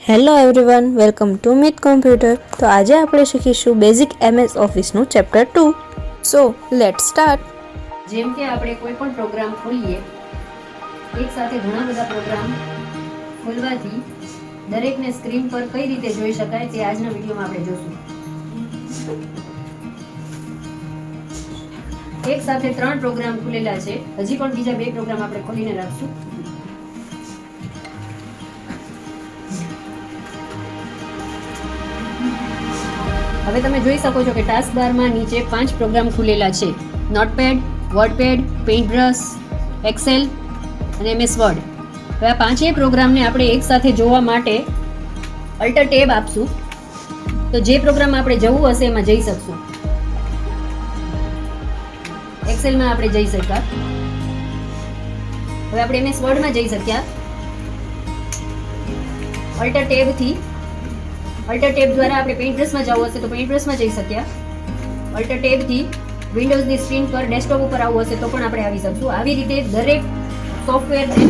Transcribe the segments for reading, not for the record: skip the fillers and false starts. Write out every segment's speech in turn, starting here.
Hello everyone, welcome to Mit computer. તો આજે આપણે શીખીશું બેઝિક MS ઓફિસનું ચેપ્ટર 2. So let's start. જેમ કે આપણે કોઈ પણ પ્રોગ્રામ ખોલીએ, એક સાથે ઘણા બધા પ્રોગ્રામ ખોલવાથી દરેકને સ્ક્રીન પર કઈ રીતે જોઈ શકાય તે આજના વિડીયોમાં આપણે જોશું. એક સાથે 3 પ્રોગ્રામ ખુલેલા છે. હજી પણ બીજા 2 પ્રોગ્રામ આપણે ખોલીને રાખશું. હવે તમે જોઈ શકો છો કે ટાસ્ક બારમાં નીચે 5 પ્રોગ્રામ ખુલેલા છે: નોટપેડ, વર્ડપેડ, પેઇન્ટબ્રશ, એક્સેલ અને MS વર્ડ. હવે આ 5 પ્રોગ્રામને આપણે એક સાથે જોવા માટે અલ્ટર ટેબ આપશું, તો જે પ્રોગ્રામ આપણે જવું હશે એમાં જઈ શકશું. એક્સેલમાં આપણે જઈ શક્યા. હવે આપણે MS વર્ડમાં જઈ શક્યા. અલ્ટર ટેબ દ્વારા આપણે પેઇન્ટબ્રશમાં જવું હશે તો પેઇન્ટબ્રશમાં જઈ શક્યા. અલ્ટર ટેબથી વિન્ડોઝની સ્ક્રીન પર ડેસ્કટોપ ઉપર આવવું હશે તો પણ આપણે આવી શકશું. આવી રીતે દરેક સોફ્ટવેરને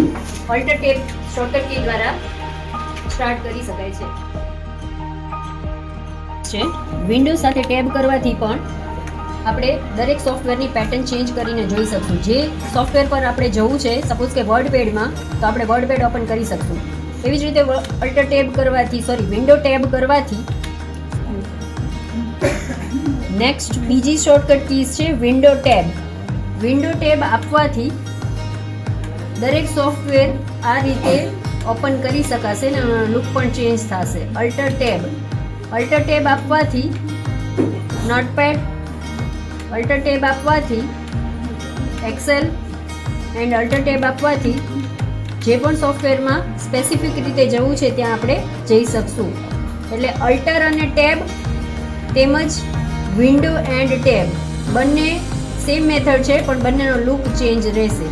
અલ્ટર ટેબ શોર્ટકટ કી દ્વારા સ્ટાર્ટ કરી શકાય છે. વિન્ડોઝ સાથે ટેબ કરવાથી પણ આપણે દરેક સોફ્ટવેરની પેટર્ન ચેન્જ કરીને જોઈ શકશું. જે સોફ્ટવેર પર આપણે જવું છે, સપોઝ કે વર્ડપેડમાં, તો આપણે વર્ડપેડ ઓપન કરી શકશું. એવી જ રીતે અલ્ટર ટેબ કરવાથી વિન્ડો ટેબ કરવાથી નેક્સ્ટ બીજી શોર્ટકટ કીઝ છે વિન્ડો ટેબ. વિન્ડો ટેબ આપવાથી દરેક સોફ્ટવેર આ રીતે ઓપન કરી શકાશે ને લુક પણ ચેન્જ થશે. અલ્ટર ટેબ આપવાથી નોટપેડ, અલ્ટર ટેબ આપવાથી એક્સેલ એન્ડ અલ્ટર ટેબ આપવાથી જે પણ સોફ્ટવેરમાં સ્પેસિફિક રીતે જવું છે ત્યાં આપણે જઈ શકશું. એટલે અલ્ટર અને ટેબ તેમજ વિન્ડો એન્ડ ટેબ બંને સેમ મેથડ છે, પણ બંનેનો લુક ચેન્જ રહેશે.